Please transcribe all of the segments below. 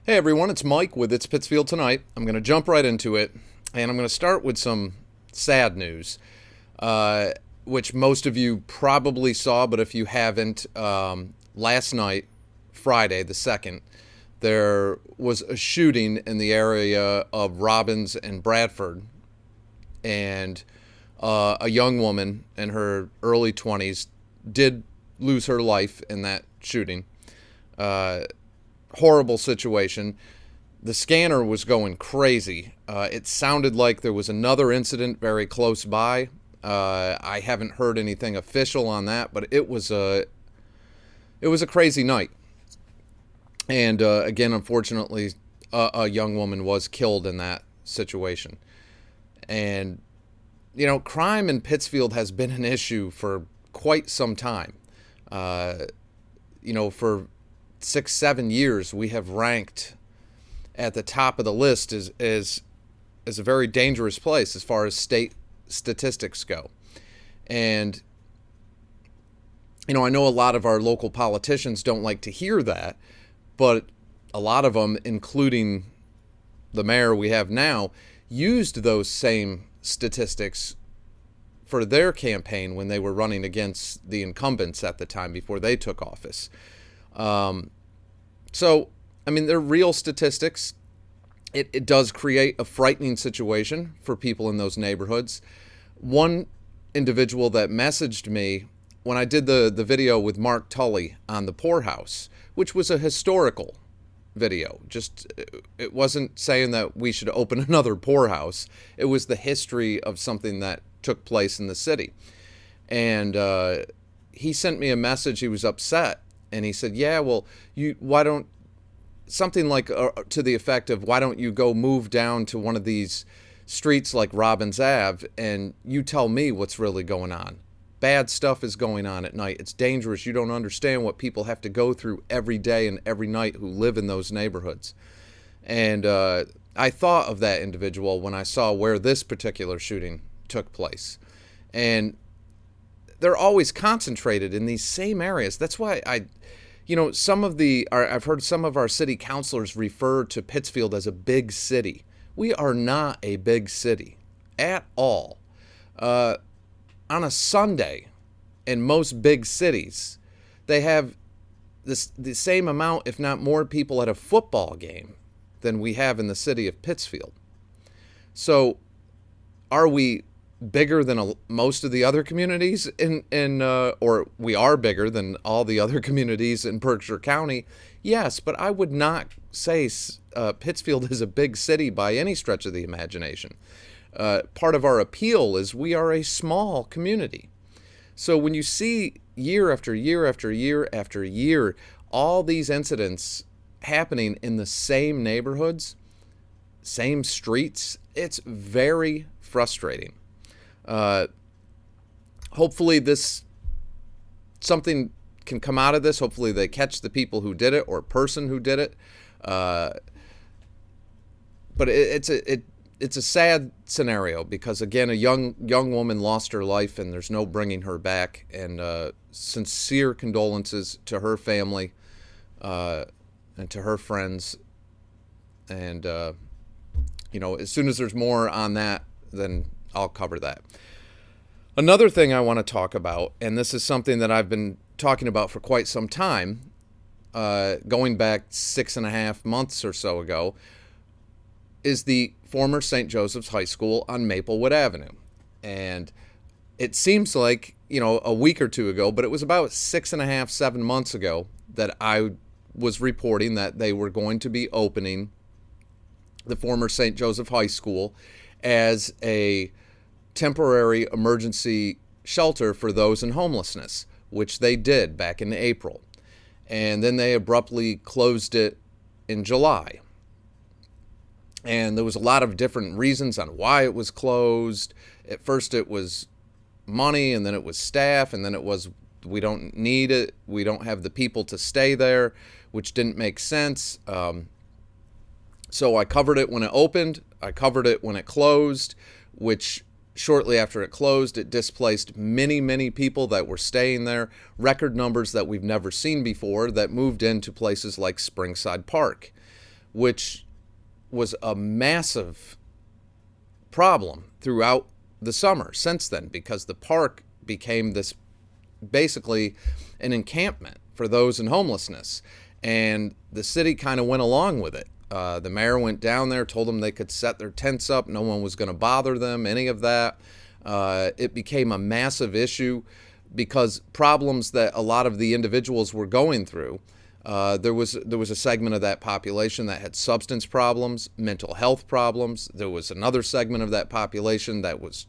Hey everyone, it's Mike with It's Pittsfield Tonight. I'm going to jump right into it, and I'm going to start with some sad news, which most of you probably saw, but if you haven't, last night, Friday the 2nd, there was a shooting in the area of Robbins and Bradford, and a young woman in her early 20s did lose her life in that shooting. Uh, Horrible situation. The scanner was going crazy. It sounded like there was another incident very close by. I haven't heard anything official on that, but it was a crazy night. And again, unfortunately, a young woman was killed in that situation. And crime in Pittsfield has been an issue for quite some time. Uh, for 6, 7 years, we have ranked at the top of the list as a very dangerous place as far as state statistics go. And I know a lot of our local politicians don't like to hear that, but a lot of them, including the mayor we have now, used those same statistics for their campaign when they were running against the incumbents at the time before they took office. They're real statistics. It does create a frightening situation for people in those neighborhoods. One individual that messaged me when I did the video with Mark Tully on the poorhouse, which was a historical video. It wasn't saying that we should open another poorhouse. It was the history of something that took place in the city. And he sent me a message. He was upset. And he said, yeah, well, why don't, something like to the effect of, why don't you go move down to one of these streets like Robbins Ave and you tell me what's really going on. Bad stuff is going on at night. It's dangerous. You don't understand what people have to go through every day and every night who live in those neighborhoods. And I thought of that individual when I saw where this particular shooting took place. And they're always concentrated in these same areas. That's why I've heard some of our city councilors refer to Pittsfield as a big city. We are not a big city at all. On a Sunday, in most big cities, they have the same amount, if not more, people at a football game than we have in the city of Pittsfield. So, are we bigger than most of the other communities or we are bigger than all the other communities in Berkshire County? Yes, but I would not say Pittsfield is a big city by any stretch of the imagination. Part of our appeal is we are a small community. So when you see year after year after year after year, all these incidents happening in the same neighborhoods, same streets, it's very frustrating. Hopefully something can come out of this. Hopefully they catch the people who did it or person who did it. But it's a sad scenario because, again, a young woman lost her life and there's no bringing her back. And sincere condolences to her family and to her friends. And as soon as there's more on that, then I'll cover that. Another thing I want to talk about, and this is something that I've been talking about for quite some time, going back 6.5 months or so ago, is the former St. Joseph's High School on Maplewood Avenue. And it seems like, a week or two ago, but it was about 6.5, 7 months ago that I was reporting that they were going to be opening the former St. Joseph High School as a temporary emergency shelter for those in homelessness, which they did back in April. And then they abruptly closed it in July. And there was a lot of different reasons on why it was closed. At first it was money, and then it was staff, and then it was, we don't need it, we don't have the people to stay there, which didn't make sense. So I covered it when it opened, I covered it when it closed, which shortly after it closed, it displaced many, many people that were staying there, record numbers that we've never seen before, that moved into places like Springside Park, which was a massive problem throughout the summer since then, because the park became this basically an encampment for those in homelessness. And the city kind of went along with it. The mayor went down there, told them they could set their tents up. No one was going to bother them, any of that. It became a massive issue because problems that a lot of the individuals were going through. There was a segment of that population that had substance problems, mental health problems. There was another segment of that population that was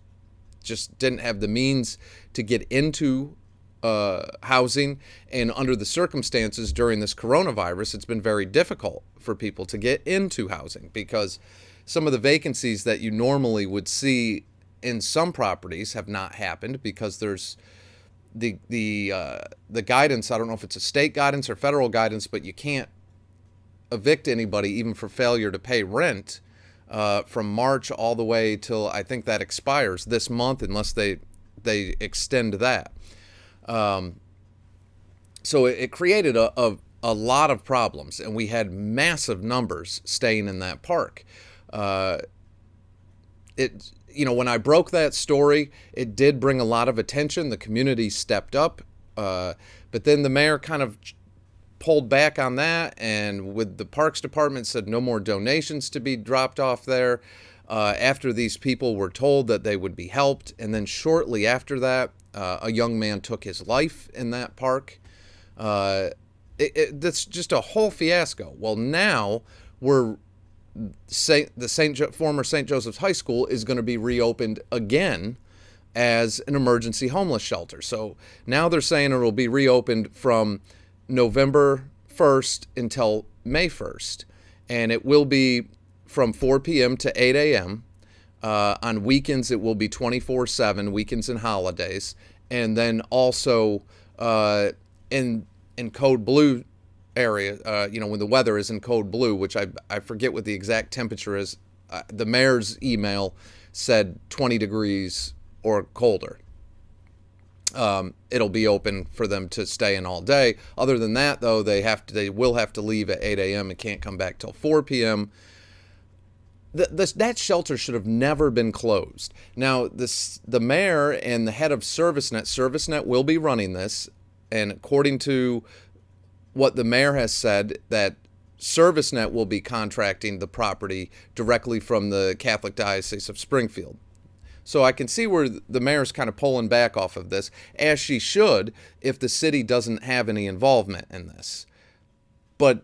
just didn't have the means to get into housing. And under the circumstances during this coronavirus, it's been very difficult for people to get into housing because some of the vacancies that you normally would see in some properties have not happened because there's the guidance. I don't know if it's a state guidance or federal guidance, but you can't evict anybody even for failure to pay rent from March all the way till I think that expires this month, unless they extend that. So it created a lot of problems, and we had massive numbers staying in that park. When I broke that story, it did bring a lot of attention. The community stepped up, but then the mayor kind of pulled back on that, and with the Parks Department said no more donations to be dropped off there after these people were told that they would be helped. And then shortly after that, a young man took his life in that park. That's just a whole fiasco. Well, now former St. Joseph's High School is going to be reopened again as an emergency homeless shelter. So now they're saying it will be reopened from November 1st until May 1st. And it will be from 4 p.m. to 8 a.m. On weekends, it will be 24/7, weekends and holidays. And then also in code blue area, when the weather is in code blue, which I forget what the exact temperature is. The mayor's email said 20 degrees or colder. It'll be open for them to stay in all day. Other than that, though, they will have to leave at 8 a.m. and can't come back till 4 p.m. That shelter should have never been closed. Now, the mayor and the head of ServiceNet will be running this, and according to what the mayor has said, that ServiceNet will be contracting the property directly from the Catholic Diocese of Springfield. So I can see where the mayor's kind of pulling back off of this, as she should if the city doesn't have any involvement in this. But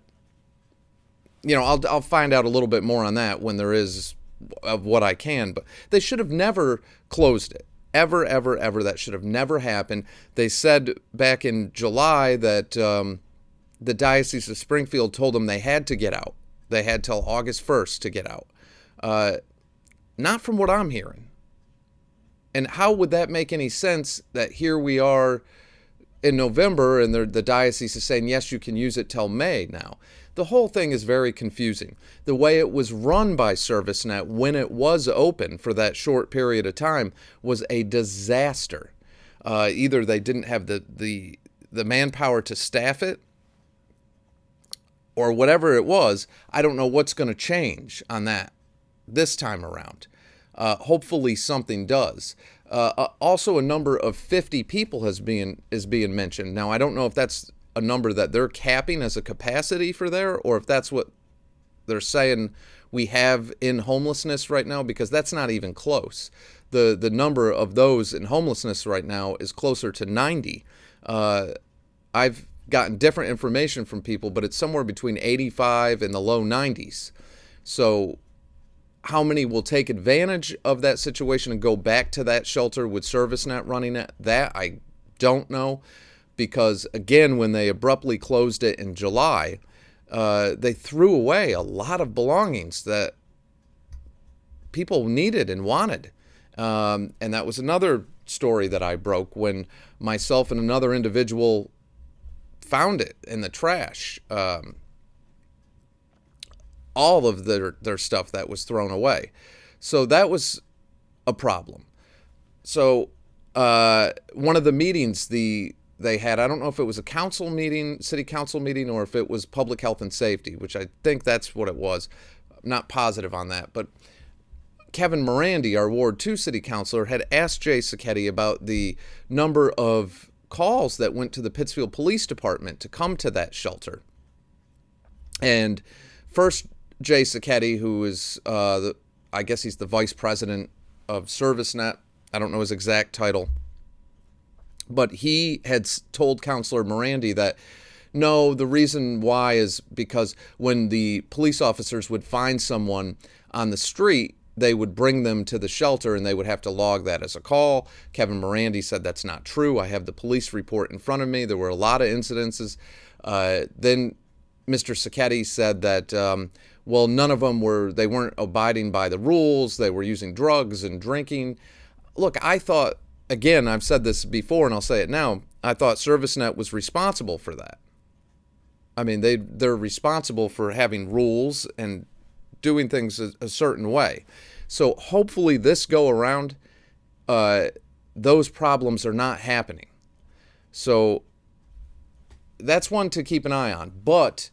I'll find out a little bit more on that when there is of what I can. But they should have never closed it. Ever, ever, ever. That should have never happened. They said back in July that the Diocese of Springfield told them they had to get out. They had till August 1st to get out. Not from what I'm hearing. And how would that make any sense that here we are in November and the diocese is saying, yes, you can use it till May now? The whole thing is very confusing. The way it was run by ServiceNet when it was open for that short period of time was a disaster. Either they didn't have the manpower to staff it, or whatever it was. I don't know what's going to change on that this time around. Hopefully something does. Also, a number of 50 people is being mentioned. Now, I don't know if that's a number that they're capping as a capacity for there, or if that's what they're saying we have in homelessness right now, because that's not even close. The number of those in homelessness right now is closer to 90. I've gotten different information from people, but it's somewhere between 85 and the low 90s. So how many will take advantage of that situation and go back to that shelter with ServiceNet running it? That I don't know, because again, when they abruptly closed it in July, they threw away a lot of belongings that people needed and wanted. And that was another story that I broke when myself and another individual found it in the trash. All of their stuff that was thrown away. So that was a problem. So one of the meetings, the they had, I don't know if it was a council meeting, city council meeting, or if it was public health and safety, which I think that's what it was. I'm not positive on that, but Kevin Morandi, our Ward 2 city councilor, had asked Jay Sacchetti about the number of calls that went to the Pittsfield Police Department to come to that shelter. And first, Jay Sacchetti, who is, I guess he's the vice president of ServiceNet. I don't know his exact title. But he had told Councilor Morandi that, no, the reason why is because when the police officers would find someone on the street, they would bring them to the shelter and they would have to log that as a call. Kevin Morandi said that's not true. I have the police report in front of me. There were a lot of incidences. Then Mr. Sacchetti said that, well, none of them they weren't abiding by the rules. They were using drugs and drinking. Look, I thought, again, I've said this before and I'll say it now, I thought ServiceNet was responsible for that. I mean, they're responsible for having rules and doing things a certain way. So hopefully this go around, those problems are not happening. So that's one to keep an eye on. But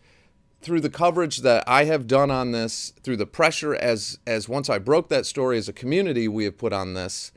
through the coverage that I have done on this, through the pressure as once I broke that story as a community we have put on this,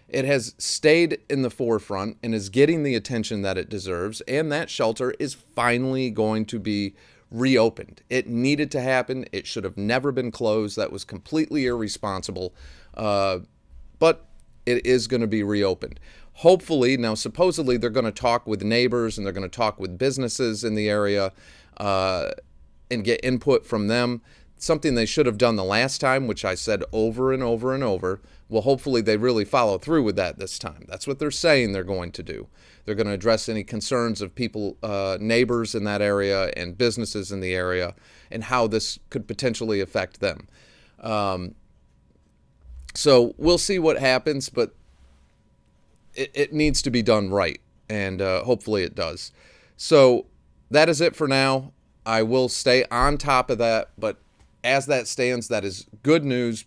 it has stayed in the forefront and is getting the attention that it deserves, and that shelter is finally going to be reopened. It needed to happen. It should have never been closed. That was completely irresponsible, but it is going to be reopened. Hopefully, now supposedly they're going to talk with neighbors and they're going to talk with businesses in the area and get input from them. Something they should have done the last time, which I said over and over and over. Well, hopefully they really follow through with that this time. That's what they're saying they're going to do. They're going to address any concerns of people, neighbors in that area and businesses in the area, and how this could potentially affect them. So we'll see what happens, but it needs to be done right, and hopefully it does. So that is it for now. I will stay on top of that, but as that stands, that is good news.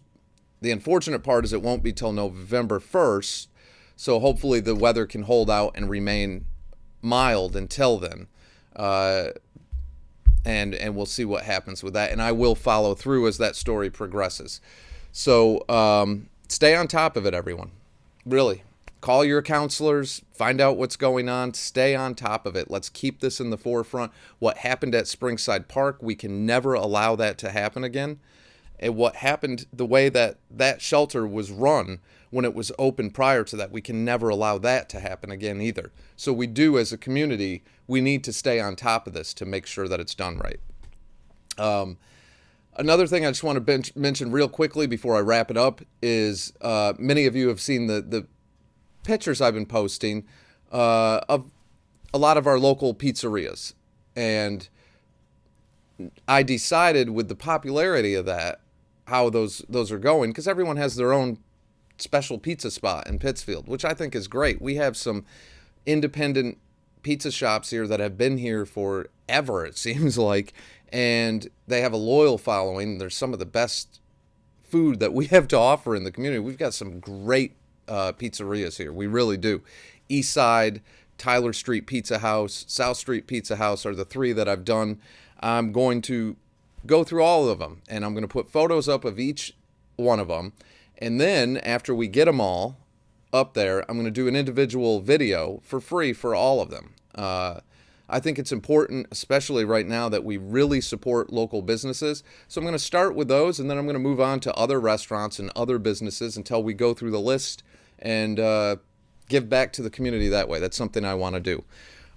The unfortunate part is it won't be till November 1st, so hopefully the weather can hold out and remain mild until then. And we'll see what happens with that, and I will follow through as that story progresses. So stay on top of it, everyone. Really. Call your counselors, find out what's going on, stay on top of it. Let's keep this in the forefront. What happened at Springside Park, we can never allow that to happen again. And what happened, the way that shelter was run when it was open prior to that, we can never allow that to happen again either. So we do, as a community, we need to stay on top of this to make sure that it's done right. Another thing I just want to mention real quickly before I wrap it up is many of you have seen the pictures I've been posting of a lot of our local pizzerias. And I decided with the popularity of that, how those are going, because everyone has their own special pizza spot in Pittsfield, which I think is great. We have some independent pizza shops here that have been here forever, it seems like, and they have a loyal following. There's some of the best food that we have to offer in the community. We've got some great pizzerias here. We really do. East Side, Tyler Street Pizza House, South Street Pizza House are the three that I've done. I'm going to go through all of them, and I'm going to put photos up of each one of them. And then after we get them all up there, I'm going to do an individual video for free for all of them. I think it's important, especially right now, that we really support local businesses. So I'm going to start with those, and then I'm going to move on to other restaurants and other businesses until we go through the list and give back to the community that way. That's something I want to do.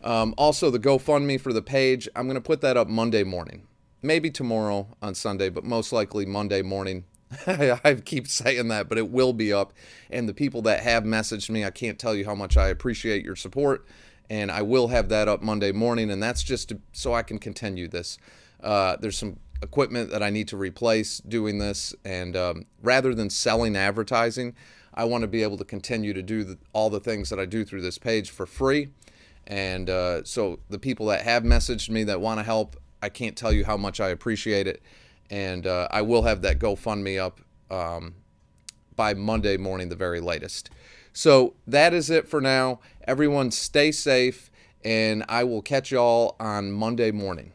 Also, the GoFundMe for the page, I'm going to put that up Monday morning. Maybe tomorrow on Sunday, but most likely Monday morning. I keep saying that, but it will be up. And the people that have messaged me, I can't tell you how much I appreciate your support. And I will have that up Monday morning, and that's just so I can continue this. There's some equipment that I need to replace doing this, and rather than selling advertising, I want to be able to continue to do all the things that I do through this page for free. And so the people that have messaged me that want to help, I can't tell you how much I appreciate it. And I will have that GoFundMe up by Monday morning, the very latest. So that is it for now. Everyone stay safe. and I will catch y'all on Monday morning.